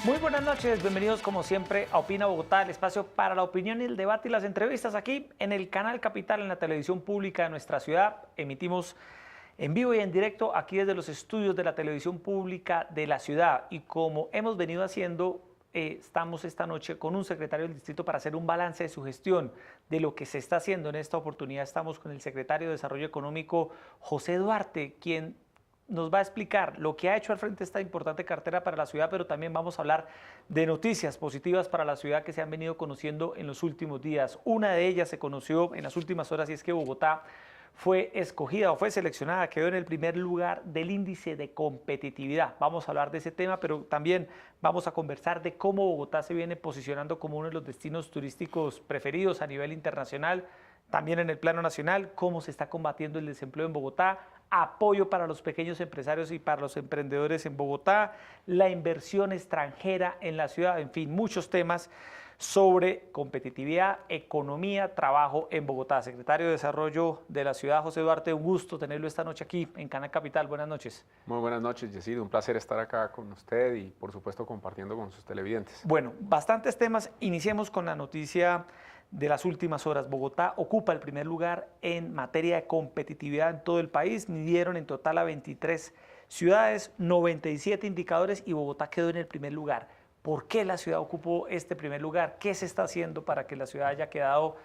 Muy buenas noches, bienvenidos como siempre a Opina Bogotá, el espacio para la opinión y el debate y las entrevistas aquí en el canal Capital, en la televisión pública de nuestra ciudad. Emitimos en vivo y en directo aquí desde los estudios de la televisión pública de la ciudad. Y como hemos venido haciendo, estamos esta noche con un secretario del distrito para hacer un balance de su gestión, de lo que se está haciendo. En esta oportunidad estamos con el secretario de Desarrollo Económico, José Duarte, quien nos va a explicar lo que ha hecho al frente esta importante cartera para la ciudad, pero también vamos a hablar de noticias positivas para la ciudad que se han venido conociendo en los últimos días. Una de ellas se conoció en las últimas horas y es que Bogotá fue escogida o fue seleccionada, quedó en el primer lugar del índice de competitividad. Vamos a hablar de ese tema, pero también vamos a conversar de cómo Bogotá se viene posicionando como uno de los destinos turísticos preferidos a nivel internacional, también en el plano nacional, cómo se está combatiendo el desempleo en Bogotá, apoyo para los pequeños empresarios y para los emprendedores en Bogotá, la inversión extranjera en la ciudad, en fin, muchos temas sobre competitividad, economía, trabajo en Bogotá. Secretario de Desarrollo de la ciudad, José Duarte, un gusto tenerlo esta noche aquí en Canal Capital. Buenas noches. Muy buenas noches, Yesido. Un placer estar acá con usted y, por supuesto, compartiendo con sus televidentes. Bueno, bastantes temas. Iniciemos con la noticia de las últimas horas. Bogotá ocupa el primer lugar en materia de competitividad en todo el país. Midieron en total a 23 ciudades, 97 indicadores y Bogotá quedó en el primer lugar. ¿Por qué la ciudad ocupó este primer lugar? ¿Qué se está haciendo para que la ciudad haya quedado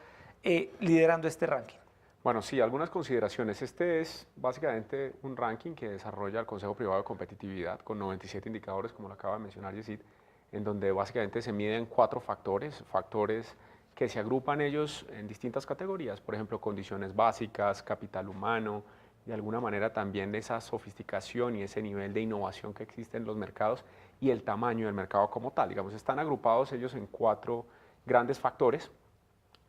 liderando este ranking? Bueno, sí, algunas consideraciones. Este es básicamente un ranking que desarrolla el Consejo Privado de Competitividad con 97 indicadores, como lo acaba de mencionar Yesid, en donde básicamente se miden 4 factores que se agrupan ellos en distintas categorías, por ejemplo, condiciones básicas, capital humano, de alguna manera también de esa sofisticación y ese nivel de innovación que existe en los mercados y el tamaño del mercado como tal. Digamos, están agrupados ellos en 4 grandes factores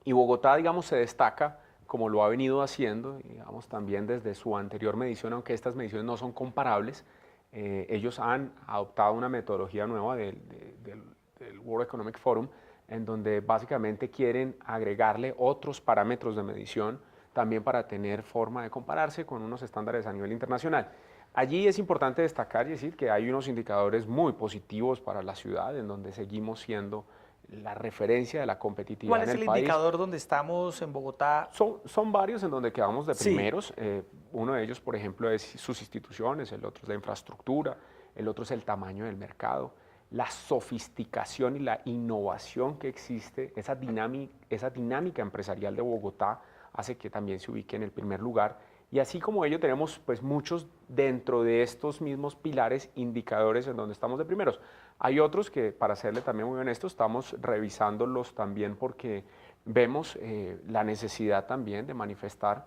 y Bogotá, digamos, se destaca como lo ha venido haciendo, digamos, también desde su anterior medición, aunque estas mediciones no son comparables. Ellos han adoptado una metodología nueva del World Economic Forum, en donde básicamente quieren agregarle otros parámetros de medición también para tener forma de compararse con unos estándares a nivel internacional. Allí es importante destacar y decir que hay unos indicadores muy positivos para la ciudad, en donde seguimos siendo la referencia de la competitividad en el país. ¿Cuál es el indicador donde estamos en Bogotá? Son varios en donde quedamos de Sí. primeros. Uno de ellos, por ejemplo, es sus instituciones, el otro es la infraestructura, el otro es el tamaño del mercado, la sofisticación y la innovación que existe, esa dinámica empresarial de Bogotá hace que también se ubique en el primer lugar. Y así como ello tenemos pues muchos dentro de estos mismos pilares indicadores en donde estamos de primeros. Hay otros que, para serle también muy honesto, estamos revisándolos también porque vemos la necesidad también de manifestar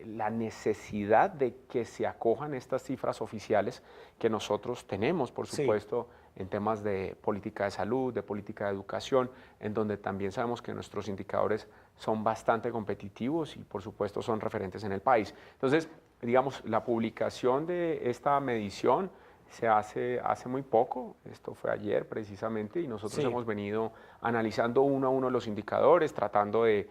la necesidad de que se acojan estas cifras oficiales que nosotros tenemos, por supuesto, en temas de política de salud, de política de educación, en donde también sabemos que nuestros indicadores son bastante competitivos y, por supuesto, son referentes en el país. Entonces, digamos, la publicación de esta medición se hace muy poco, esto fue ayer precisamente, y nosotros hemos venido analizando uno a uno los indicadores, tratando de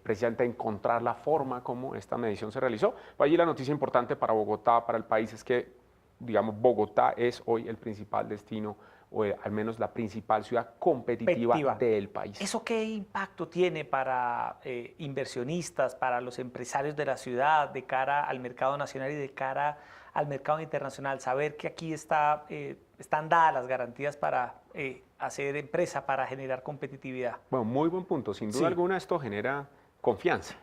precisamente encontrar la forma como esta medición se realizó. Pero allí la noticia importante para Bogotá, para el país, es que, digamos, Bogotá es hoy el principal destino, o al menos la principal ciudad competitiva del país. ¿Eso qué impacto tiene para inversionistas, para los empresarios de la ciudad, de cara al mercado nacional y de cara al mercado internacional? Saber que aquí están dadas las garantías para hacer empresa, para generar competitividad. Bueno, muy buen punto. Sin duda alguna esto genera confianza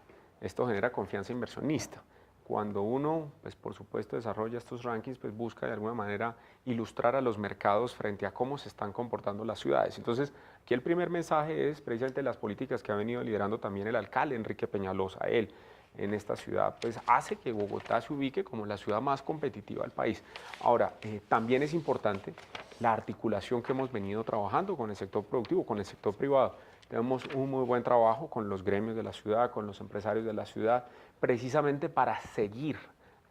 inversionista. Cuando uno, pues por supuesto, desarrolla estos rankings, pues busca de alguna manera ilustrar a los mercados frente a cómo se están comportando las ciudades. Entonces, aquí el primer mensaje es precisamente las políticas que ha venido liderando también el alcalde Enrique Peñalosa. Él, en esta ciudad, pues hace que Bogotá se ubique como la ciudad más competitiva del país. Ahora, también es importante la articulación que hemos venido trabajando con el sector productivo, con el sector privado. Tenemos un muy buen trabajo con los gremios de la ciudad, con los empresarios de la ciudad, precisamente para seguir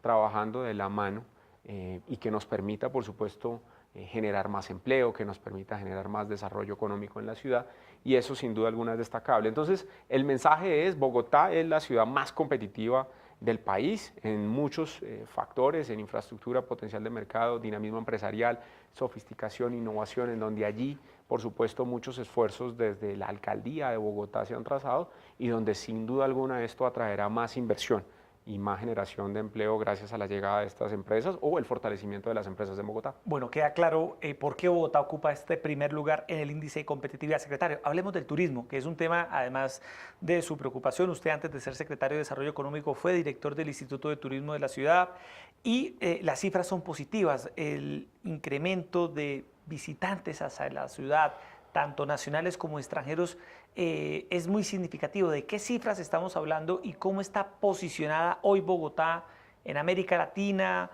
trabajando de la mano y que nos permita, por supuesto, generar más empleo, que nos permita generar más desarrollo económico en la ciudad, y eso sin duda alguna es destacable. Entonces, el mensaje es: Bogotá es la ciudad más competitiva del país en muchos factores, en infraestructura, potencial de mercado, dinamismo empresarial, sofisticación, innovación, en donde allí, por supuesto, muchos esfuerzos desde la alcaldía de Bogotá se han trazado y donde sin duda alguna esto atraerá más inversión y más generación de empleo gracias a la llegada de estas empresas o el fortalecimiento de las empresas de Bogotá. Bueno, queda claro por qué Bogotá ocupa este primer lugar en el índice de competitividad. Secretario, hablemos del turismo, que es un tema, además de su preocupación. Usted, antes de ser secretario de Desarrollo Económico, fue director del Instituto de Turismo de la ciudad y las cifras son positivas. El incremento de visitantes hacia la ciudad, tanto nacionales como extranjeros, es muy significativo. ¿De qué cifras estamos hablando y cómo está posicionada hoy Bogotá en América Latina,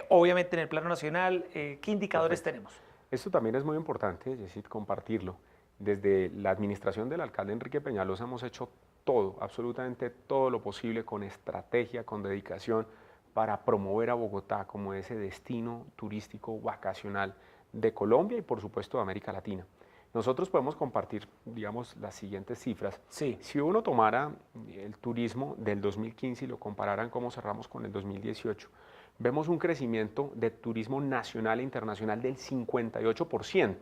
obviamente en el plano nacional? ¿Qué indicadores tenemos? Esto también es muy importante, es decir, compartirlo. Desde la administración del alcalde Enrique Peñalosa hemos hecho todo, absolutamente todo lo posible con estrategia, con dedicación, para promover a Bogotá como ese destino turístico vacacional de Colombia y por supuesto de América Latina. Nosotros podemos compartir, digamos, las siguientes cifras. Sí. Si uno tomara el turismo del 2015 y lo compararan cómo cerramos con el 2018, vemos un crecimiento de turismo nacional e internacional del 58%.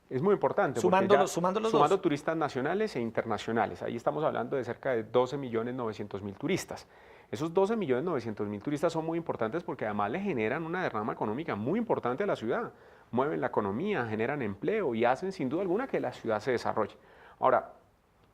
Es muy importante. Sumando turistas nacionales e internacionales. Ahí estamos hablando de cerca de 12.900.000 turistas. Esos 12.900.000 turistas son muy importantes porque además le generan una derrama económica muy importante a la ciudad. Mueven la economía, generan empleo y hacen sin duda alguna que la ciudad se desarrolle. Ahora,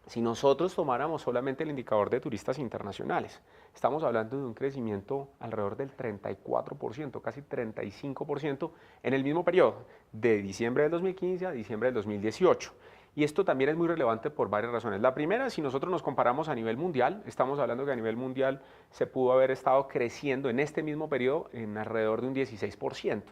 si nosotros tomáramos solamente el indicador de turistas internacionales, estamos hablando de un crecimiento alrededor del 34%, casi 35% en el mismo periodo, de diciembre del 2015 a diciembre del 2018. Y esto también es muy relevante por varias razones. La primera, si nosotros nos comparamos a nivel mundial, estamos hablando que a nivel mundial se pudo haber estado creciendo en este mismo periodo en alrededor de un 16%.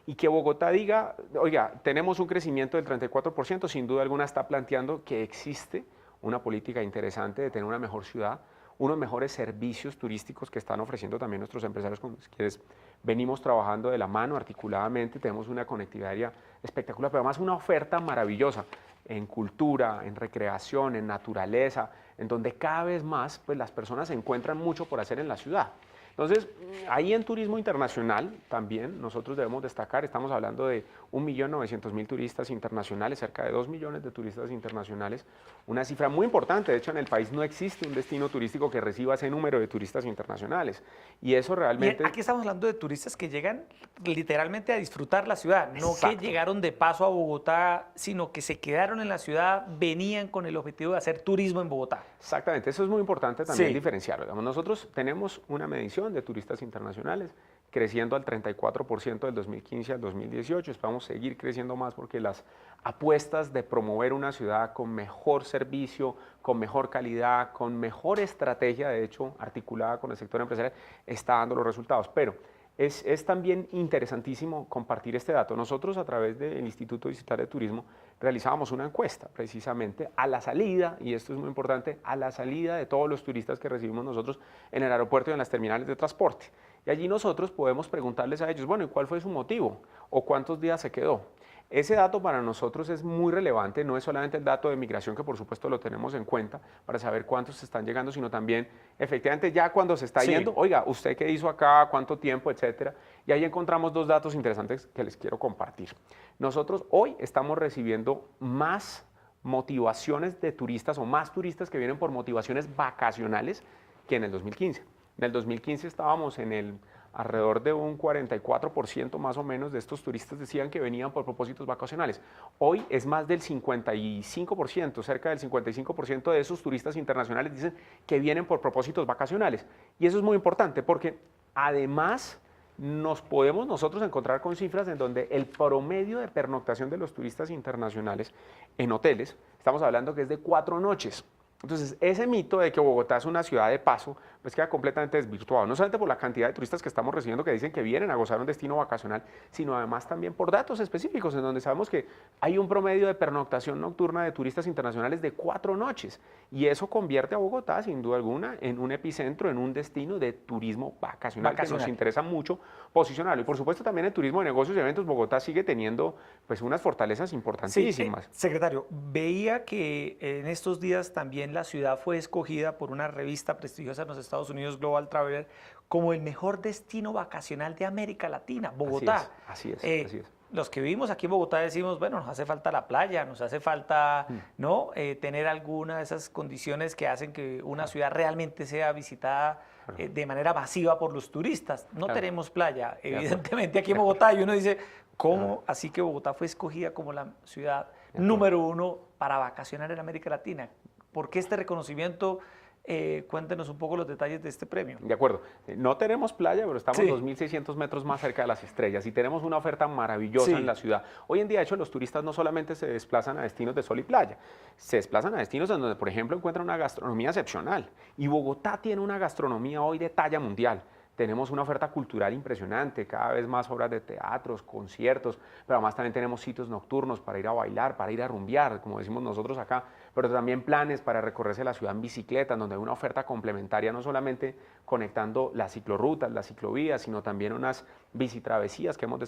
Y que Bogotá diga, oiga, tenemos un crecimiento del 34%, sin duda alguna está planteando que existe una política interesante de tener una mejor ciudad, unos mejores servicios turísticos que están ofreciendo también nuestros empresarios con quienes venimos trabajando de la mano articuladamente, tenemos una conectividad aérea espectacular, pero además una oferta maravillosa en cultura, en recreación, en naturaleza, en donde cada vez más pues, las personas encuentran mucho por hacer en la ciudad. Entonces, ahí en turismo internacional también nosotros debemos destacar, estamos hablando de 1.900.000 turistas internacionales, cerca de 2 millones de turistas internacionales, una cifra muy importante. De hecho, en el país no existe un destino turístico que reciba ese número de turistas internacionales. Y eso realmente... Y aquí estamos hablando de turistas que llegan literalmente a disfrutar la ciudad, no Exacto. que llegaron de paso a Bogotá, sino que se quedaron en la ciudad, venían con el objetivo de hacer turismo en Bogotá. Exactamente, eso es muy importante también Sí. diferenciarlo. Digamos, nosotros tenemos una medición de turistas internacionales creciendo al 34% del 2015 al 2018. Esperamos seguir creciendo más porque las apuestas de promover una ciudad con mejor servicio, con mejor calidad, con mejor estrategia, de hecho, articulada con el sector empresarial, está dando los resultados. Pero es también interesantísimo compartir este dato. Nosotros, a través del Instituto Distrital de Turismo, realizábamos una encuesta precisamente a la salida, y esto es muy importante, a la salida de todos los turistas que recibimos nosotros en el aeropuerto y en las terminales de transporte. Y allí nosotros podemos preguntarles a ellos, bueno, ¿y cuál fue su motivo? ¿O cuántos días se quedó? Ese dato para nosotros es muy relevante, no es solamente el dato de migración, que por supuesto lo tenemos en cuenta para saber cuántos están llegando, sino también efectivamente ya cuando se está yendo, oiga, ¿usted qué hizo acá? ¿Cuánto tiempo? Etcétera. Y ahí encontramos dos datos interesantes que les quiero compartir. Nosotros hoy estamos recibiendo más motivaciones de turistas o más turistas que vienen por motivaciones vacacionales que en el 2015. En el 2015 estábamos en alrededor de un 44% más o menos de estos turistas decían que venían por propósitos vacacionales. Hoy es más del 55%, cerca del 55% de esos turistas internacionales dicen que vienen por propósitos vacacionales. Y eso es muy importante porque además nos podemos nosotros encontrar con cifras en donde el promedio de pernoctación de los turistas internacionales en hoteles, estamos hablando que es de 4 noches. Entonces, ese mito de que Bogotá es una ciudad de paso, pues queda completamente desvirtuado, no solamente por la cantidad de turistas que estamos recibiendo que dicen que vienen a gozar un destino vacacional, sino además también por datos específicos, en donde sabemos que hay un promedio de pernoctación nocturna de turistas internacionales de 4 noches, y eso convierte a Bogotá, sin duda alguna, en un epicentro, en un destino de turismo vacacional. Que nos interesa mucho posicionarlo. Y por supuesto también el turismo de negocios y eventos, Bogotá sigue teniendo pues unas fortalezas importantísimas. Sí, secretario, veía que en estos días también la ciudad fue escogida por una revista prestigiosa en los Estados Estados Unidos Global Traveler como el mejor destino vacacional de América Latina, Bogotá. Así es, así es. Los que vivimos aquí en Bogotá decimos, bueno, nos hace falta la playa, nos hace falta ¿no? Tener alguna de esas condiciones que hacen que una ciudad realmente sea visitada de manera masiva por los turistas. No tenemos playa, evidentemente, aquí en Bogotá, y uno dice, ¿cómo así que Bogotá fue escogida como la ciudad número 1 para vacacionar en América Latina? ¿Por qué este reconocimiento? Cuéntenos un poco los detalles de este premio. De acuerdo. No tenemos playa, pero estamos 2.600 metros más cerca de las estrellas y tenemos una oferta maravillosa en la ciudad. Hoy en día, de hecho, los turistas no solamente se desplazan a destinos de sol y playa, se desplazan a destinos en donde, por ejemplo, encuentran una gastronomía excepcional. Y Bogotá tiene una gastronomía hoy de talla mundial. Tenemos una oferta cultural impresionante, cada vez más obras de teatros, conciertos, pero además también tenemos sitios nocturnos para ir a bailar, para ir a rumbear, como decimos nosotros acá, pero también planes para recorrerse la ciudad en bicicleta, en donde hay una oferta complementaria, no solamente conectando las ciclorrutas, las ciclovías, sino también unas bicitravesías que hemos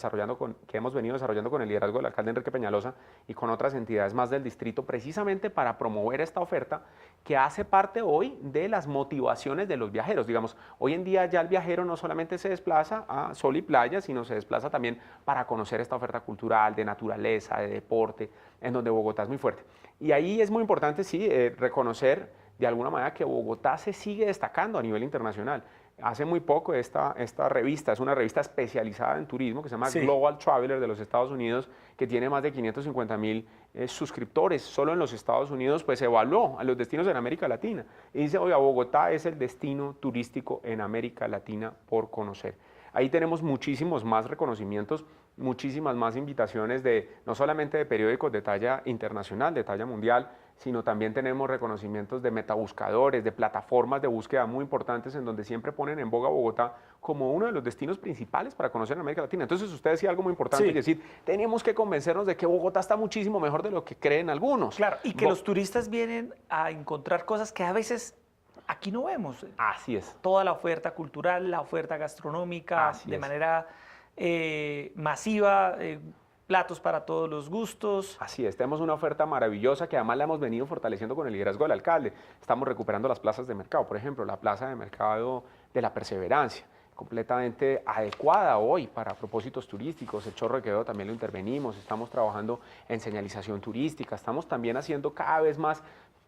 venido desarrollando con el liderazgo del alcalde Enrique Peñalosa y con otras entidades más del distrito, precisamente para promover esta oferta que hace parte hoy de las motivaciones de los viajeros. Digamos, hoy en día ya el viajero no solamente se desplaza a sol y playa, sino se desplaza también para conocer esta oferta cultural, de naturaleza, de deporte, en donde Bogotá es muy fuerte. Y ahí es muy importante, sí, reconocer de alguna manera que Bogotá se sigue destacando a nivel internacional. Hace muy poco esta revista, es una revista especializada en turismo que se llama Global Traveler de los Estados Unidos, que tiene más de 550,000 suscriptores solo en los Estados Unidos, pues evaluó a los destinos en América Latina y dice, oiga, Bogotá es el destino turístico en América Latina por conocer. Ahí tenemos muchísimos más reconocimientos, muchísimas más invitaciones no solamente de periódicos de talla internacional, de talla mundial, sino también tenemos reconocimientos de metabuscadores, de plataformas de búsqueda muy importantes en donde siempre ponen en boga Bogotá como uno de los destinos principales para conocer en América Latina. Entonces usted decía algo muy importante, y decir, tenemos que convencernos de que Bogotá está muchísimo mejor de lo que creen algunos. Claro, y que los turistas vienen a encontrar cosas que a veces aquí no vemos. Así es. Toda la oferta cultural, la oferta gastronómica, de manera masiva, platos para todos los gustos. Así es, tenemos una oferta maravillosa que además la hemos venido fortaleciendo con el liderazgo del alcalde. Estamos recuperando las plazas de mercado, por ejemplo, la plaza de mercado de la Perseverancia, completamente adecuada hoy para propósitos turísticos. El Chorro de Quevedo también lo intervenimos, estamos trabajando en señalización turística, estamos también haciendo cada vez más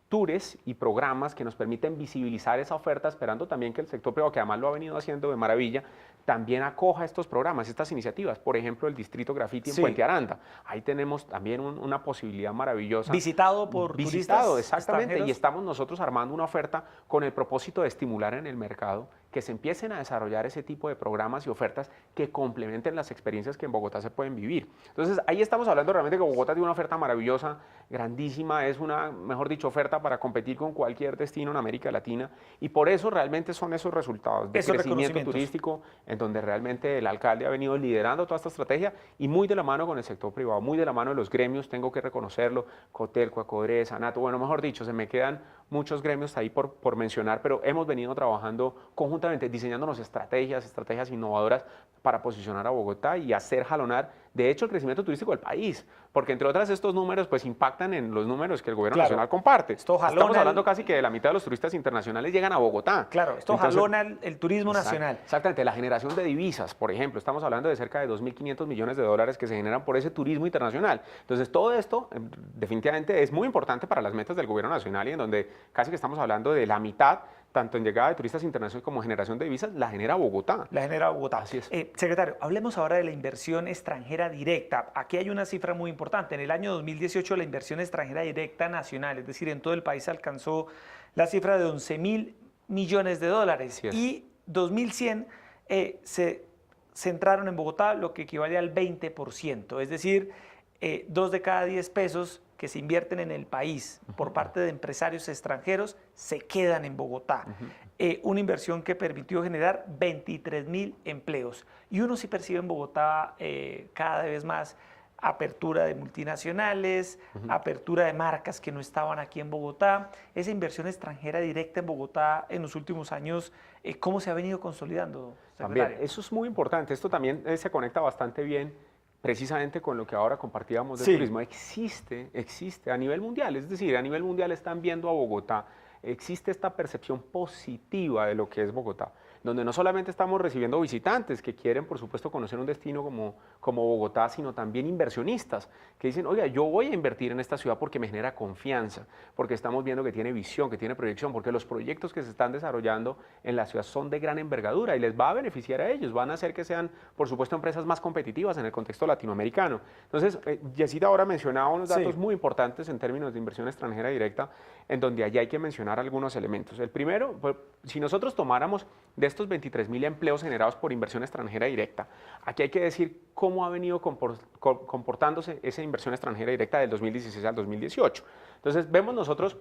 tours y programas que nos permiten visibilizar esa oferta, esperando también que el sector privado, que además lo ha venido haciendo de maravilla, también acoja estos programas, estas iniciativas. Por ejemplo, el Distrito Graffiti en Puente Aranda. Ahí tenemos también una posibilidad maravillosa. Visitado por turistas exactamente, y estamos nosotros armando una oferta con el propósito de estimular en el mercado que se empiecen a desarrollar ese tipo de programas y ofertas que complementen las experiencias que en Bogotá se pueden vivir. Entonces, ahí estamos hablando realmente que Bogotá tiene una oferta maravillosa, grandísima, es una, mejor dicho, oferta para competir con cualquier destino en América Latina, y por eso realmente son esos resultados de crecimiento turístico, en donde realmente el alcalde ha venido liderando toda esta estrategia y muy de la mano con el sector privado, muy de la mano de los gremios, tengo que reconocerlo, Cotelco, Acodre, Sanato, bueno, mejor dicho, se me quedan muchos gremios ahí por mencionar, pero hemos venido trabajando conjuntamente, diseñándonos estrategias innovadoras para posicionar a Bogotá y hacer jalonar, de hecho, el crecimiento turístico del país, porque entre otras estos números pues impactan en los números que el gobierno nacional comparte. Estamos hablando casi que de la mitad de los turistas internacionales llegan a Bogotá. Claro, esto jalona el turismo nacional. Exactamente, la generación de divisas, por ejemplo, estamos hablando de cerca de 2.500 millones de dólares que se generan por ese turismo internacional. Entonces, todo esto definitivamente es muy importante para las metas del gobierno nacional, y en donde casi que estamos hablando de la mitad, tanto en llegada de turistas internacionales como generación de divisas, la genera Bogotá. La genera Bogotá. Así es. Secretario, hablemos ahora de la inversión extranjera directa. Aquí hay una cifra muy importante. En el año 2018 la inversión extranjera directa nacional, es decir, en todo el país alcanzó la cifra de 11.000 millones de dólares. Y 2.100 se centraron en Bogotá, lo que equivale al 20%. Es decir, 2 de cada 10 pesos que se invierten en el país por parte de empresarios extranjeros se quedan en Bogotá. Una inversión que permitió generar 23.000 empleos. Y uno sí percibe en Bogotá cada vez más apertura de multinacionales, apertura de marcas que no estaban aquí en Bogotá. Esa inversión extranjera directa en Bogotá en los últimos años, ¿cómo se ha venido consolidando, secretario? También, eso es muy importante. Esto también se conecta bastante bien precisamente con lo que ahora compartíamos del turismo. Existe a nivel mundial, es decir, a nivel mundial están viendo a Bogotá existe esta percepción positiva de lo que es Bogotá, donde no solamente estamos recibiendo visitantes que quieren, por supuesto, conocer un destino como Bogotá, sino también inversionistas que dicen, oiga, yo voy a invertir en esta ciudad porque me genera confianza, porque estamos viendo que tiene visión, que tiene proyección, porque los proyectos que se están desarrollando en la ciudad son de gran envergadura y les va a beneficiar a ellos, van a hacer que sean, por supuesto, empresas más competitivas en el contexto latinoamericano. Entonces, Yesita ahora mencionaba unos datos muy importantes en términos de inversión extranjera directa, en donde allí hay que mencionar algunos elementos. El primero, pues, si nosotros tomáramos de estos 23.000 empleos generados por inversión extranjera directa, aquí hay que decir cómo ha venido comportándose esa inversión extranjera directa del 2016 al 2018. Entonces, vemos nosotros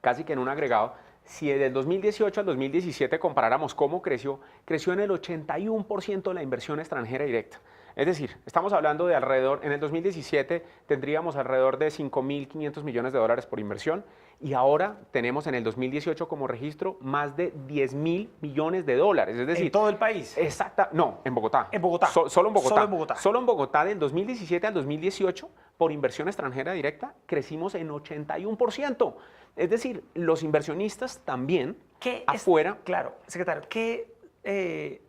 casi que en un agregado, si del 2018 al 2017 comparáramos cómo creció en el 81% la inversión extranjera directa. Es decir, estamos hablando de alrededor, en el 2017 tendríamos alrededor de 5.500 millones de dólares por inversión y ahora tenemos en el 2018 como registro más de 10.000 millones de dólares. Es decir, ¿en todo el país? Exacta, no, en Bogotá. En Bogotá. Solo en Bogotá. Solo en Bogotá. Solo en Bogotá del 2017 al 2018 por inversión extranjera directa crecimos en 81%. Es decir, los inversionistas también afuera. Claro, secretario, ¿qué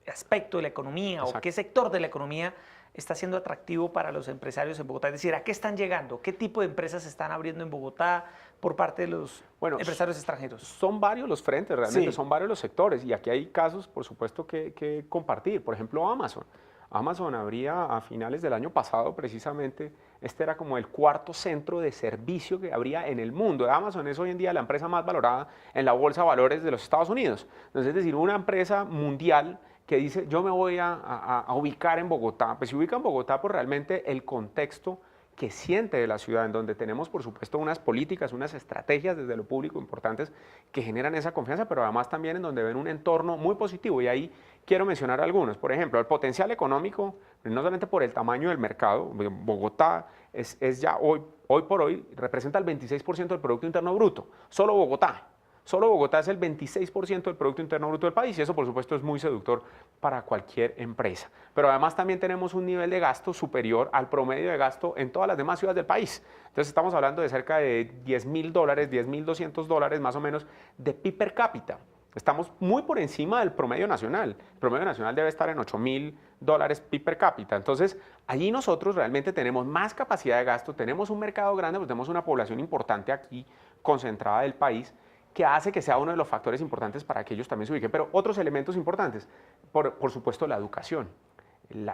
aspecto de la economía o qué sector de la economía está siendo atractivo para los empresarios en Bogotá? Es decir, ¿a qué están llegando? ¿Qué tipo de empresas se están abriendo en Bogotá por parte de los empresarios extranjeros? Son varios los frentes, realmente, son varios los sectores y aquí hay casos, por supuesto, que compartir. Por ejemplo, Amazon. Amazon abría a finales del año pasado, precisamente, este era como el cuarto centro de servicio que habría en el mundo. Amazon es hoy en día la empresa más valorada en la bolsa de valores de los Estados Unidos. Entonces, es decir, una empresa mundial que dice, yo me voy a ubicar en Bogotá. Pues se ubica en Bogotá por realmente el contexto que siente de la ciudad, en donde tenemos, por supuesto, unas políticas, unas estrategias desde lo público importantes que generan esa confianza, pero además también en donde ven un entorno muy positivo. Y ahí quiero mencionar algunos. Por ejemplo, el potencial económico, no solamente por el tamaño del mercado, Bogotá es ya hoy por hoy, representa el 26% del Producto Interno Bruto, solo Bogotá. Solo Bogotá es el 26% del Producto Interno Bruto del país y eso, por supuesto, es muy seductor para cualquier empresa. Pero además también tenemos un nivel de gasto superior al promedio de gasto en todas las demás ciudades del país. Entonces estamos hablando de cerca de $10.000, $10.200 más o menos de PIB per cápita. Estamos muy por encima del promedio nacional. El promedio nacional debe estar en $8.000 PIB per cápita. Entonces, allí nosotros realmente tenemos más capacidad de gasto, tenemos un mercado grande, pues tenemos una población importante aquí concentrada del país, que hace que sea uno de los factores importantes para que ellos también se ubiquen. Pero otros elementos importantes, por supuesto, la educación,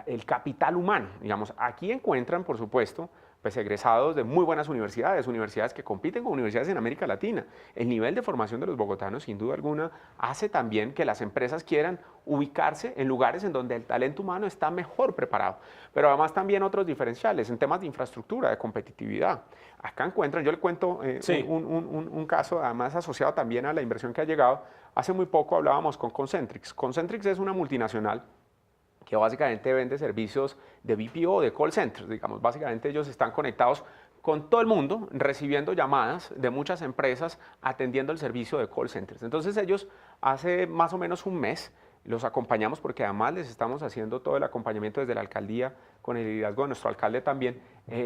el capital humano. Digamos, aquí encuentran, por supuesto, pues egresados de muy buenas universidades que compiten con universidades en América Latina. El nivel de formación de los bogotanos, sin duda alguna, hace también que las empresas quieran ubicarse en lugares en donde el talento humano está mejor preparado. Pero además también otros diferenciales en temas de infraestructura, de competitividad. Acá encuentran, yo le cuento un caso, además asociado también a la inversión que ha llegado. Hace muy poco hablábamos con Concentrix. Concentrix es una multinacional que básicamente vende servicios de BPO, de call centers, digamos. Básicamente ellos están conectados con todo el mundo, recibiendo llamadas de muchas empresas, atendiendo el servicio de call centers. Entonces ellos hace más o menos un mes los acompañamos porque además les estamos haciendo todo el acompañamiento desde la alcaldía, con el liderazgo de nuestro alcalde también.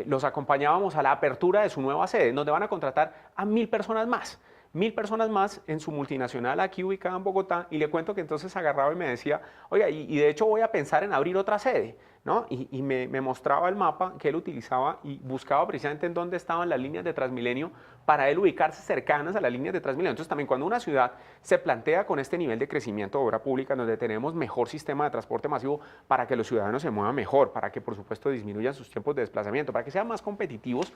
Los acompañábamos a la apertura de su nueva sede, donde van a contratar a 1.000 personas más. 1.000 personas más en su multinacional aquí ubicada en Bogotá y le cuento que entonces agarraba y me decía, oiga, y de hecho voy a pensar en abrir otra sede, ¿no? Y me mostraba el mapa que él utilizaba y buscaba precisamente en dónde estaban las líneas de Transmilenio para él ubicarse cercanas a las líneas de Transmilenio. Entonces también cuando una ciudad se plantea con este nivel de crecimiento de obra pública, donde tenemos mejor sistema de transporte masivo para que los ciudadanos se muevan mejor, para que por supuesto disminuyan sus tiempos de desplazamiento, para que sean más competitivos,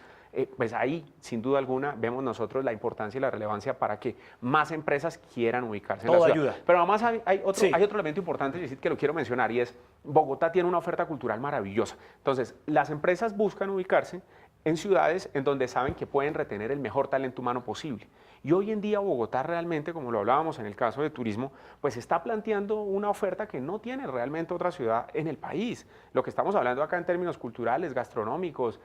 pues ahí sin duda alguna vemos nosotros la importancia y la relevancia para que más empresas quieran ubicarse en la ciudad. Ayuda. Pero además hay otro elemento importante, Yesid, que lo quiero mencionar y es Bogotá tiene una oferta cultural maravillosa. Entonces las empresas buscan ubicarse en ciudades en donde saben que pueden retener el mejor talento humano posible. Y hoy en día Bogotá realmente, como lo hablábamos en el caso de turismo, pues está planteando una oferta que no tiene realmente otra ciudad en el país. Lo que estamos hablando acá en términos culturales, gastronómicos,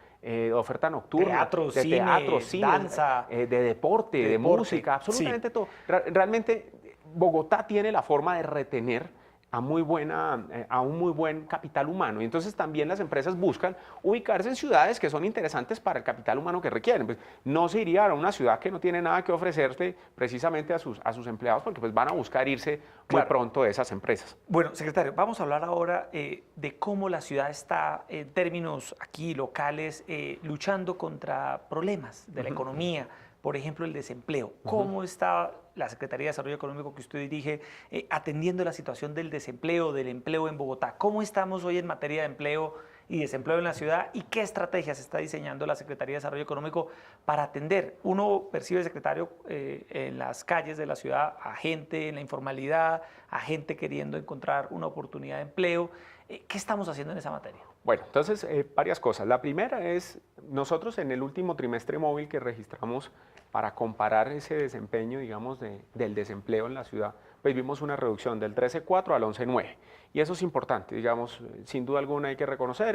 oferta nocturna, de teatro, cine, danza, de deporte, de música, absolutamente todo. Realmente Bogotá tiene la forma de retener a un muy buen capital humano. Y entonces también las empresas buscan ubicarse en ciudades que son interesantes para el capital humano que requieren. Pues no se iría a una ciudad que no tiene nada que ofrecerle precisamente a sus empleados, porque pues van a buscar irse muy pronto de esas empresas. Bueno, secretario, vamos a hablar ahora de cómo la ciudad está, en términos aquí locales, luchando contra problemas de la economía, por ejemplo, el desempleo. ¿Cómo está la Secretaría de Desarrollo Económico que usted dirige atendiendo la situación del desempleo, del empleo en Bogotá? ¿Cómo estamos hoy en materia de empleo y desempleo en la ciudad? ¿Y qué estrategias está diseñando la Secretaría de Desarrollo Económico para atender? Uno percibe, secretario, en las calles de la ciudad a gente en la informalidad, a gente queriendo encontrar una oportunidad de empleo. ¿Qué estamos haciendo en esa materia? Bueno, entonces varias cosas. La primera es, nosotros en el último trimestre móvil que registramos para comparar ese desempeño, digamos, del desempleo en la ciudad, pues vimos una reducción del 13.4 al 11.9. Y eso es importante, digamos, sin duda alguna hay que reconocer,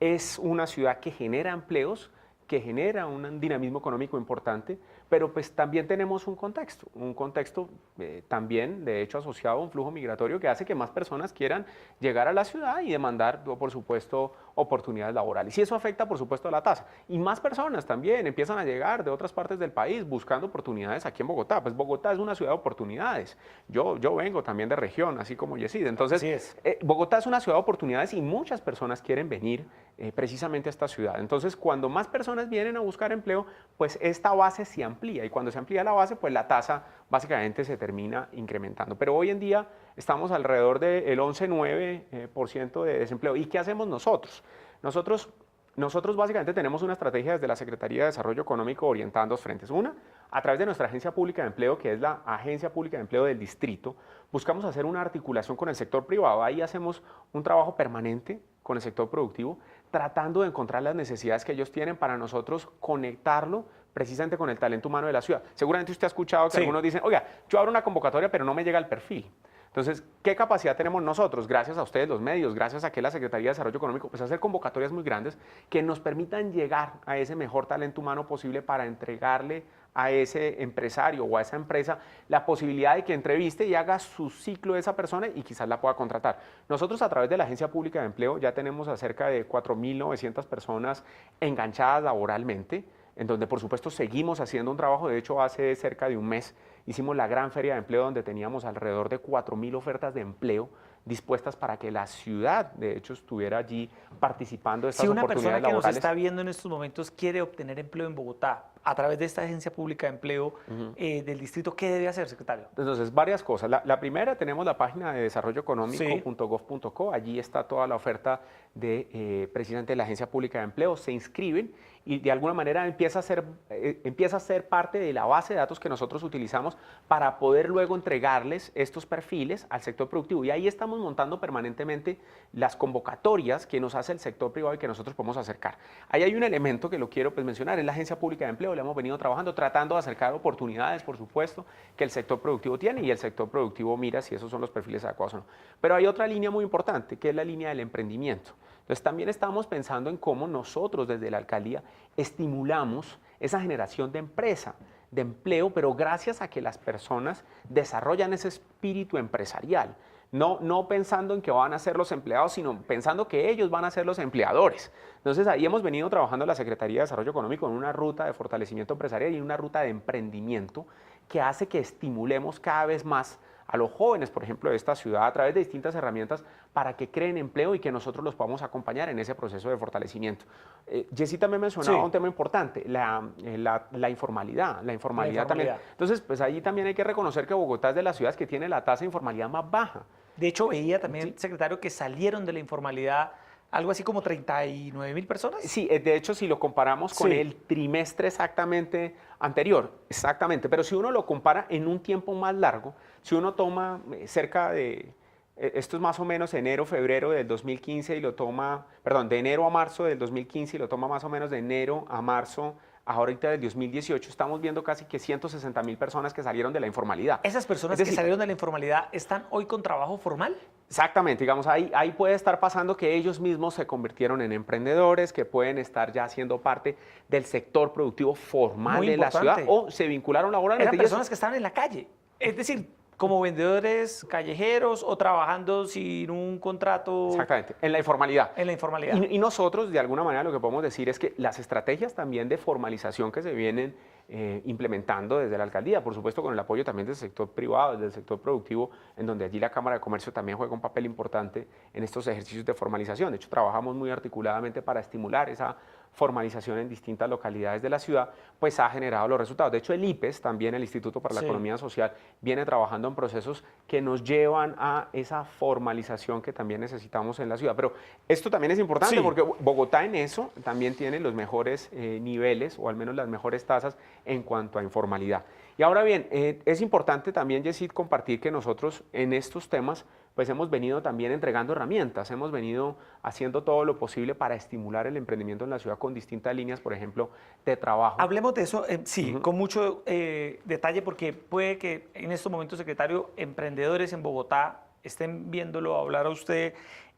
es una ciudad que genera empleos, que genera un dinamismo económico importante, pero pues también tenemos un contexto también de hecho asociado a un flujo migratorio que hace que más personas quieran llegar a la ciudad y demandar, por supuesto, oportunidades laborales. Y eso afecta, por supuesto, a la tasa. Y más personas también empiezan a llegar de otras partes del país buscando oportunidades aquí en Bogotá. Pues Bogotá es una ciudad de oportunidades. Yo vengo también de región, así como Yesid. Entonces, Bogotá es una ciudad de oportunidades y muchas personas quieren venir precisamente a esta ciudad. Entonces, cuando más personas vienen a buscar empleo, pues esta base se amplía y cuando se amplía la base, pues la tasa básicamente se termina incrementando. Pero hoy en día estamos alrededor del 11,9% de desempleo. ¿Y qué hacemos nosotros? Nosotros básicamente tenemos una estrategia desde la Secretaría de Desarrollo Económico orientada en dos frentes. Una, a través de nuestra Agencia Pública de Empleo, que es la Agencia Pública de Empleo del Distrito, buscamos hacer una articulación con el sector privado. Ahí hacemos un trabajo permanente con el sector productivo, tratando de encontrar las necesidades que ellos tienen para nosotros conectarlo precisamente con el talento humano de la ciudad. Seguramente usted ha escuchado que algunos dicen, oiga, yo abro una convocatoria, pero no me llega el perfil. Entonces, ¿qué capacidad tenemos nosotros, gracias a ustedes los medios, gracias a que la Secretaría de Desarrollo Económico, pues hacer convocatorias muy grandes que nos permitan llegar a ese mejor talento humano posible para entregarle a ese empresario o a esa empresa la posibilidad de que entreviste y haga su ciclo de esa persona y quizás la pueda contratar? Nosotros a través de la Agencia Pública de Empleo ya tenemos a cerca de 4.900 personas enganchadas laboralmente, en donde por supuesto seguimos haciendo un trabajo. De hecho, hace cerca de un mes hicimos la gran feria de empleo donde teníamos alrededor de 4.000 ofertas de empleo dispuestas para que la ciudad, de hecho, estuviera allí participando de estas oportunidades laborales. Si una persona que nos está viendo en estos momentos quiere obtener empleo en Bogotá a través de esta Agencia Pública de Empleo del distrito, ¿qué debe hacer, secretario? Entonces, varias cosas. La primera, tenemos la página de desarrolloeconómico.gov.co. Allí está toda la oferta de precisamente la Agencia Pública de Empleo. Se inscriben y de alguna manera empieza a ser parte de la base de datos que nosotros utilizamos para poder luego entregarles estos perfiles al sector productivo. Y ahí estamos montando permanentemente las convocatorias que nos hace el sector privado y que nosotros podemos acercar. Ahí hay un elemento que lo quiero mencionar, es la Agencia Pública de Empleo. Le hemos venido trabajando, tratando de acercar oportunidades, por supuesto, que el sector productivo tiene y el sector productivo mira si esos son los perfiles adecuados o no. Pero hay otra línea muy importante, que es la línea del emprendimiento. Entonces también estamos pensando en cómo nosotros desde la alcaldía estimulamos esa generación de empresa, de empleo, pero gracias a que las personas desarrollan ese espíritu empresarial. No pensando en que van a ser los empleados, sino pensando que ellos van a ser los empleadores. Entonces ahí hemos venido trabajando en la Secretaría de Desarrollo Económico en una ruta de fortalecimiento empresarial y en una ruta de emprendimiento que hace que estimulemos cada vez más a los jóvenes, por ejemplo, de esta ciudad a través de distintas herramientas para que creen empleo y que nosotros los podamos acompañar en ese proceso de fortalecimiento. Jessy también mencionaba un tema importante, la informalidad. La informalidad también. Entonces, pues ahí también hay que reconocer que Bogotá es de las ciudades que tiene la tasa de informalidad más baja. De hecho, veía también, secretario, que salieron de la informalidad algo así como 39.000 personas. Sí, de hecho, si lo comparamos con el trimestre exactamente anterior, exactamente, pero si uno lo compara en un tiempo más largo, si uno toma cerca de, esto es más o menos enero, febrero del 2015 y lo toma, perdón, de enero a marzo del 2015 y lo toma más o menos de enero a marzo ahorita del 2018, estamos viendo casi que 160.000 personas que salieron de la informalidad. ¿Esas personas que salieron de la informalidad están hoy con trabajo formal? Exactamente, digamos, ahí puede estar pasando que ellos mismos se convirtieron en emprendedores, que pueden estar ya siendo parte del sector productivo formal de la ciudad o se vincularon laboralmente. Eran personas que estaban en la calle. Es decir, como vendedores callejeros o trabajando sin un contrato Exactamente, en la informalidad. en la informalidad. Y nosotros, de alguna manera, lo que podemos decir es que las estrategias también de formalización que se vienen implementando desde la alcaldía, por supuesto con el apoyo también del sector privado, del sector productivo, en donde allí la Cámara de Comercio también juega un papel importante en estos ejercicios de formalización. De hecho, trabajamos muy articuladamente para estimular esa formalización en distintas localidades de la ciudad, pues ha generado los resultados. De hecho, el IPES, también el Instituto para la Sí. Economía Social, viene trabajando en procesos que nos llevan a esa formalización que también necesitamos en la ciudad. Pero esto también es importante Sí. porque Bogotá en eso también tiene los mejores niveles, o al menos las mejores tasas en cuanto a informalidad. Y ahora bien, es importante también, Yesid, compartir que nosotros en estos temas pues hemos venido también entregando herramientas, hemos venido haciendo todo lo posible para estimular el emprendimiento en la ciudad con distintas líneas, por ejemplo, de trabajo. Hablemos de eso, sí, con mucho detalle, porque puede que en estos momentos, secretario, emprendedores en Bogotá estén viéndolo hablar a usted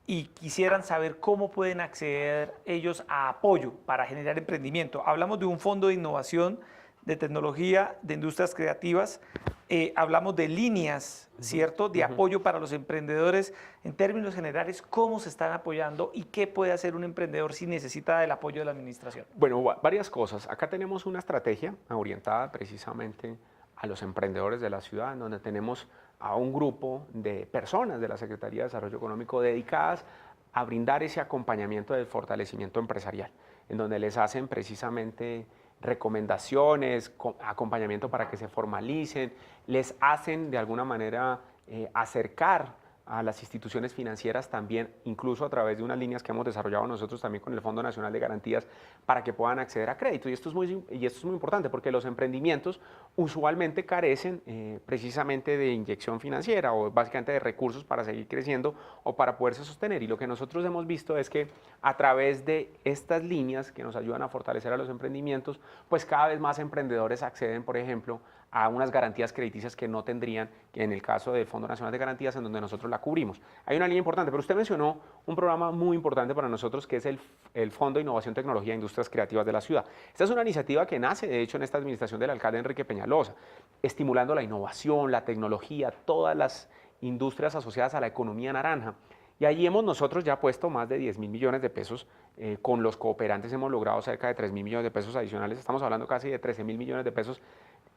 y quisieran saber cómo pueden acceder ellos a apoyo para generar emprendimiento. Hablamos de un fondo de innovación, de tecnología, de industrias creativas. Hablamos de líneas, ¿cierto?, de apoyo para los emprendedores. En términos generales, ¿cómo se están apoyando y qué puede hacer un emprendedor si necesita del apoyo de la administración? Bueno, varias cosas. Acá tenemos una estrategia orientada precisamente a los emprendedores de la ciudad, en donde tenemos a un grupo de personas de la Secretaría de Desarrollo Económico dedicadas a brindar ese acompañamiento del fortalecimiento empresarial, en donde les hacen precisamente recomendaciones, acompañamiento para que se formalicen, les hacen de alguna manera acercar a las instituciones financieras también, incluso a través de unas líneas que hemos desarrollado nosotros también con el Fondo Nacional de Garantías para que puedan acceder a crédito. Y esto es muy importante porque los emprendimientos usualmente carecen precisamente de inyección financiera o básicamente de recursos para seguir creciendo o para poderse sostener. Y lo que nosotros hemos visto es que a través de estas líneas que nos ayudan a fortalecer a los emprendimientos, pues cada vez más emprendedores acceden, por ejemplo, a unas garantías crediticias que no tendrían que en el caso del Fondo Nacional de Garantías, en donde nosotros la cubrimos. Hay una línea importante, pero usted mencionó un programa muy importante para nosotros que es el Fondo de Innovación, Tecnología e Industrias Creativas de la ciudad. Esta es una iniciativa que nace, de hecho, en esta administración del alcalde Enrique Peñalosa, estimulando la innovación, la tecnología, todas las industrias asociadas a la economía naranja. Y allí hemos nosotros ya puesto más de 10.000 millones de pesos, con los cooperantes hemos logrado cerca de 3.000 millones de pesos adicionales, estamos hablando casi de 13.000 millones de pesos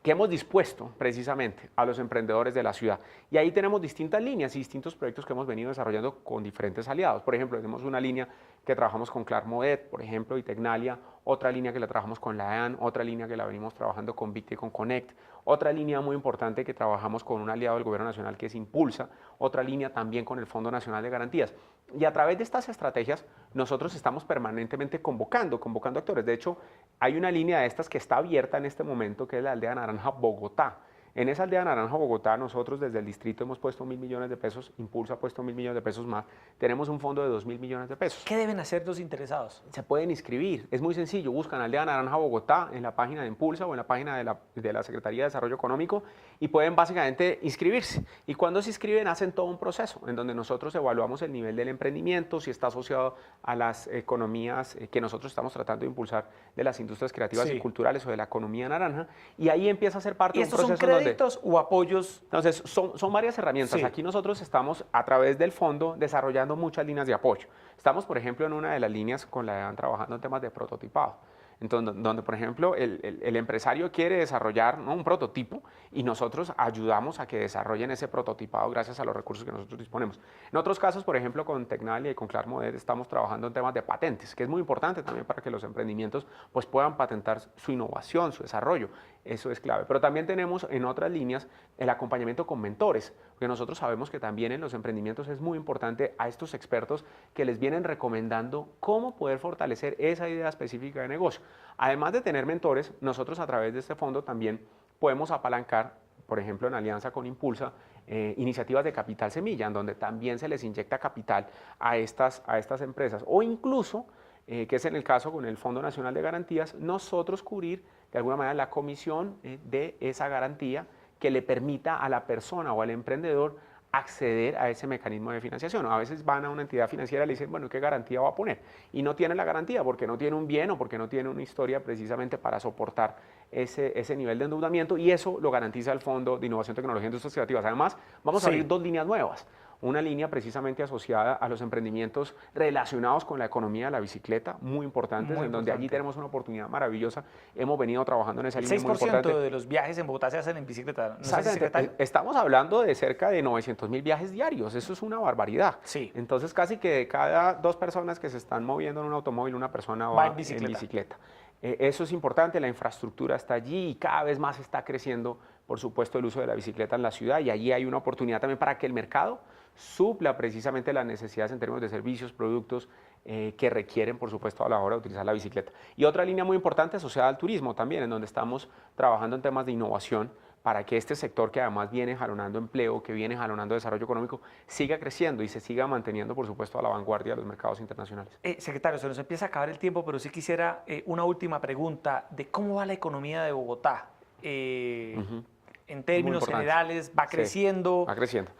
que hemos dispuesto precisamente a los emprendedores de la ciudad. Y ahí tenemos distintas líneas y distintos proyectos que hemos venido desarrollando con diferentes aliados. Por ejemplo, tenemos una línea que trabajamos con Clarmodet, por ejemplo, y Tecnalia, otra línea que la trabajamos con la EAN, otra línea que la venimos trabajando con Victe y con Connect, otra línea muy importante que trabajamos con un aliado del Gobierno Nacional que es Impulsa, otra línea también con el Fondo Nacional de Garantías. Y a través de estas estrategias nosotros estamos permanentemente convocando actores. De hecho, hay una línea de estas que está abierta en este momento, que es la Aldea Naranja Bogotá. En esa Aldea Naranja Bogotá nosotros desde el distrito hemos puesto 1.000 millones de pesos, Impulsa ha puesto 1.000 millones de pesos más, tenemos un fondo de 2.000 millones de pesos. ¿Qué deben hacer los interesados? Se pueden inscribir, es muy sencillo, buscan Aldea Naranja Bogotá en la página de Impulsa o en la página de la Secretaría de Desarrollo Económico y pueden básicamente inscribirse. Y cuando se inscriben hacen todo un proceso en donde nosotros evaluamos el nivel del emprendimiento, si está asociado a las economías que nosotros estamos tratando de impulsar de las industrias creativas y culturales o de la economía naranja, y ahí empieza a ser parte de un proceso. ¿Y estos son créditos o apoyos? Entonces, son varias herramientas. Sí. Aquí nosotros estamos, a través del fondo, desarrollando muchas líneas de apoyo. Estamos, por ejemplo, en una de las líneas con la EAN trabajando en temas de prototipado. Entonces, donde, por ejemplo, el empresario quiere desarrollar, ¿no?, un prototipo y nosotros ayudamos a que desarrollen ese prototipado gracias a los recursos que nosotros disponemos. En otros casos, por ejemplo, con Tecnalia y con Clarmodet estamos trabajando en temas de patentes, que es muy importante también para que los emprendimientos pues, puedan patentar su innovación, su desarrollo. Eso es clave. Pero también tenemos en otras líneas el acompañamiento con mentores, porque nosotros sabemos que también en los emprendimientos es muy importante a estos expertos que les vienen recomendando cómo poder fortalecer esa idea específica de negocio. Además de tener mentores, nosotros a través de este fondo también podemos apalancar, por ejemplo, en alianza con Impulsa, iniciativas de capital semilla, en donde también se les inyecta capital a estas empresas. O incluso, que es en el caso con el Fondo Nacional de Garantías, nosotros cubrir de alguna manera la comisión de esa garantía que le permita a la persona o al emprendedor acceder a ese mecanismo de financiación. A veces van a una entidad financiera y le dicen, bueno, ¿qué garantía va a poner? Y no tienen la garantía porque no tiene un bien o porque no tiene una historia precisamente para soportar ese nivel de endeudamiento, y eso lo garantiza el Fondo de Innovación, Tecnología e Industrias Creativas. Además, vamos a abrir 2 líneas nuevas. Una línea precisamente asociada a los emprendimientos relacionados con la economía de la bicicleta, muy importantes, en donde allí tenemos una oportunidad maravillosa. Hemos venido trabajando en esa línea muy importante. El 6% de los viajes en Bogotá se hacen en bicicleta, ¿no? Exactamente. Estamos hablando de cerca de 900.000 viajes diarios, eso es una barbaridad. Sí. Entonces, casi que de cada 2 personas que se están moviendo en un automóvil, una persona va en bicicleta. Eso es importante, la infraestructura está allí y cada vez más está creciendo, por supuesto, el uso de la bicicleta en la ciudad, y allí hay una oportunidad también para que el mercado supla precisamente las necesidades en términos de servicios, productos que requieren, por supuesto, a la hora de utilizar la bicicleta. Y otra línea muy importante asociada al turismo también, en donde estamos trabajando en temas de innovación para que este sector, que además viene jalonando empleo, que viene jalonando desarrollo económico, siga creciendo y se siga manteniendo, por supuesto, a la vanguardia de los mercados internacionales. Secretario, se nos empieza a acabar el tiempo, pero sí quisiera una última pregunta de cómo va la economía de Bogotá. En términos generales, ¿va creciendo? Sí, va creciendo.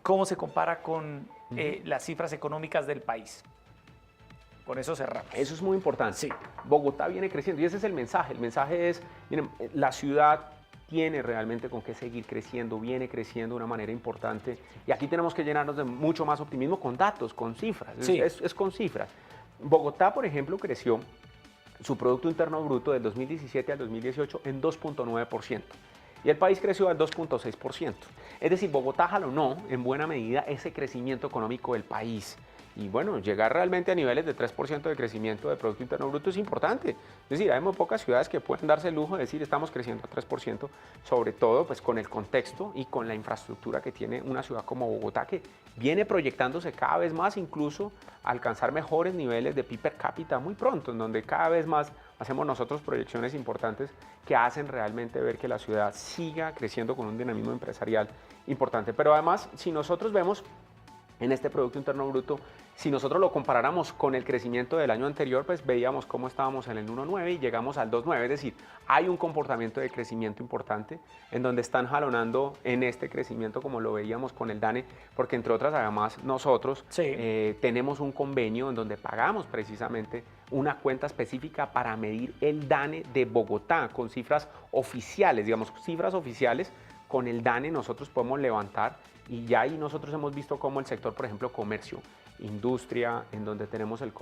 ¿Cómo se compara con las cifras económicas del país? Con eso cerramos. Eso es muy importante. Sí. Bogotá viene creciendo y ese es el mensaje. El mensaje es, miren, la ciudad tiene realmente con qué seguir creciendo, viene creciendo de una manera importante, y aquí tenemos que llenarnos de mucho más optimismo con datos, con cifras. Sí. Es con cifras. Bogotá, por ejemplo, creció su Producto Interno Bruto del 2017 al 2018 en 2.9%. Y el país creció al 2.6%. Es decir, Bogotá jalonó en buena medida ese crecimiento económico del país. Y bueno, llegar realmente a niveles de 3% de crecimiento de Producto Interno Bruto es importante. Es decir, hay muy pocas ciudades que pueden darse el lujo de decir estamos creciendo a 3%, sobre todo pues con el contexto y con la infraestructura que tiene una ciudad como Bogotá, que viene proyectándose cada vez más, incluso a alcanzar mejores niveles de PIB per cápita muy pronto, en donde cada vez más hacemos nosotros proyecciones importantes que hacen realmente ver que la ciudad siga creciendo con un dinamismo empresarial importante. Pero además, si nosotros vemos en este Producto Interno Bruto, si nosotros lo comparáramos con el crecimiento del año anterior, pues veíamos cómo estábamos en el 1.9 y llegamos al 2.9, es decir, hay un comportamiento de crecimiento importante en donde están jalonando en este crecimiento, como lo veíamos con el DANE, porque entre otras, además, nosotros tenemos un convenio en donde pagamos precisamente una cuenta específica para medir el DANE de Bogotá con cifras oficiales, digamos, cifras oficiales. Con el DANE nosotros podemos levantar, y ya ahí nosotros hemos visto cómo el sector, por ejemplo, comercio, industria, en donde tenemos el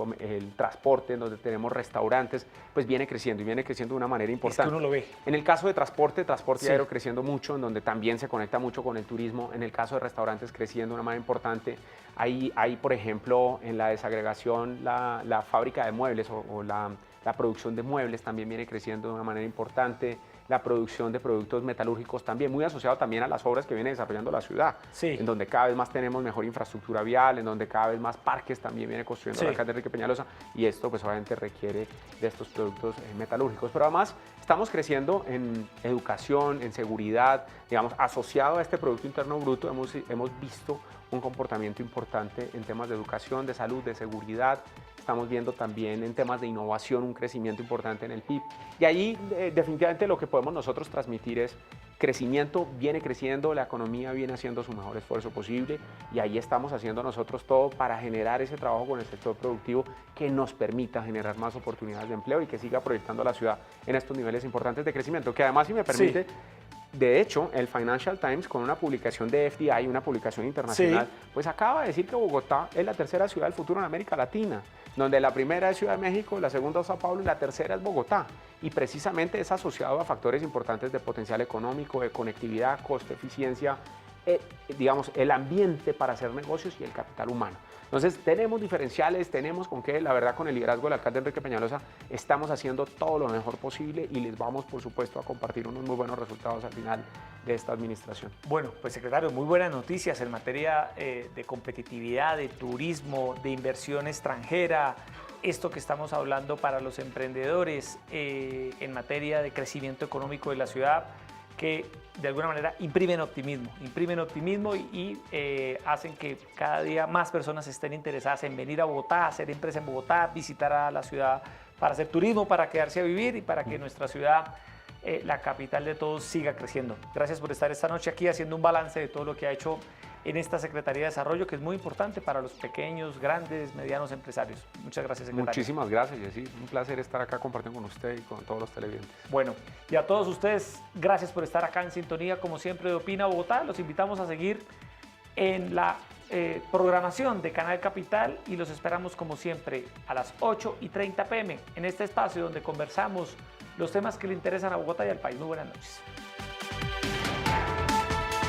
transporte, en donde tenemos restaurantes, pues viene creciendo y viene creciendo de una manera importante. Es que uno lo ve. En el caso de transporte aéreo creciendo mucho, en donde también se conecta mucho con el turismo. En el caso de restaurantes creciendo de una manera importante. Hay por ejemplo, en la desagregación, la fábrica de muebles o la producción de muebles también viene creciendo de una manera importante. La producción de productos metalúrgicos también, muy asociado también a las obras que viene desarrollando la ciudad, en donde cada vez más tenemos mejor infraestructura vial, en donde cada vez más parques también viene construyendo la alcalde Enrique Peñalosa, y esto pues obviamente requiere de estos productos metalúrgicos. Pero además estamos creciendo en educación, en seguridad, digamos, asociado a este Producto Interno Bruto hemos visto un comportamiento importante en temas de educación, de salud, de seguridad. Estamos viendo también en temas de innovación un crecimiento importante en el PIB. Y ahí definitivamente lo que podemos nosotros transmitir es crecimiento, viene creciendo, la economía viene haciendo su mejor esfuerzo posible, y ahí estamos haciendo nosotros todo para generar ese trabajo con el sector productivo que nos permita generar más oportunidades de empleo y que siga proyectando a la ciudad en estos niveles importantes de crecimiento, que además, si me permite, de hecho, el Financial Times, con una publicación de FDI, una publicación internacional, pues acaba de decir que Bogotá es la tercera ciudad del futuro en América Latina, donde la primera es Ciudad de México, la segunda es Sao Paulo y la tercera es Bogotá. Y precisamente es asociado a factores importantes de potencial económico, de conectividad, costo, eficiencia, digamos, el ambiente para hacer negocios y el capital humano. Entonces, tenemos diferenciales, tenemos con qué, la verdad, con el liderazgo del alcalde Enrique Peñalosa, estamos haciendo todo lo mejor posible y les vamos, por supuesto, a compartir unos muy buenos resultados al final de esta administración. Bueno, pues secretario, muy buenas noticias en materia de competitividad, de turismo, de inversión extranjera, esto que estamos hablando para los emprendedores en materia de crecimiento económico de la ciudad, que de alguna manera imprimen optimismo y hacen que cada día más personas estén interesadas en venir a Bogotá, hacer empresa en Bogotá, visitar a la ciudad para hacer turismo, para quedarse a vivir y para que nuestra ciudad, la capital de todos, siga creciendo. Gracias por estar esta noche aquí haciendo un balance de todo lo que ha hecho en esta Secretaría de Desarrollo, que es muy importante para los pequeños, grandes, medianos empresarios. Muchas gracias, secretario. Muchísimas gracias, Jessy. Un placer estar acá compartiendo con usted y con todos los televidentes. Bueno, y a todos ustedes, gracias por estar acá en sintonía, como siempre, de Opina Bogotá. Los invitamos a seguir en la programación de Canal Capital y los esperamos, como siempre, a las 8:30 p.m. en este espacio donde conversamos los temas que le interesan a Bogotá y al país. Muy buenas noches.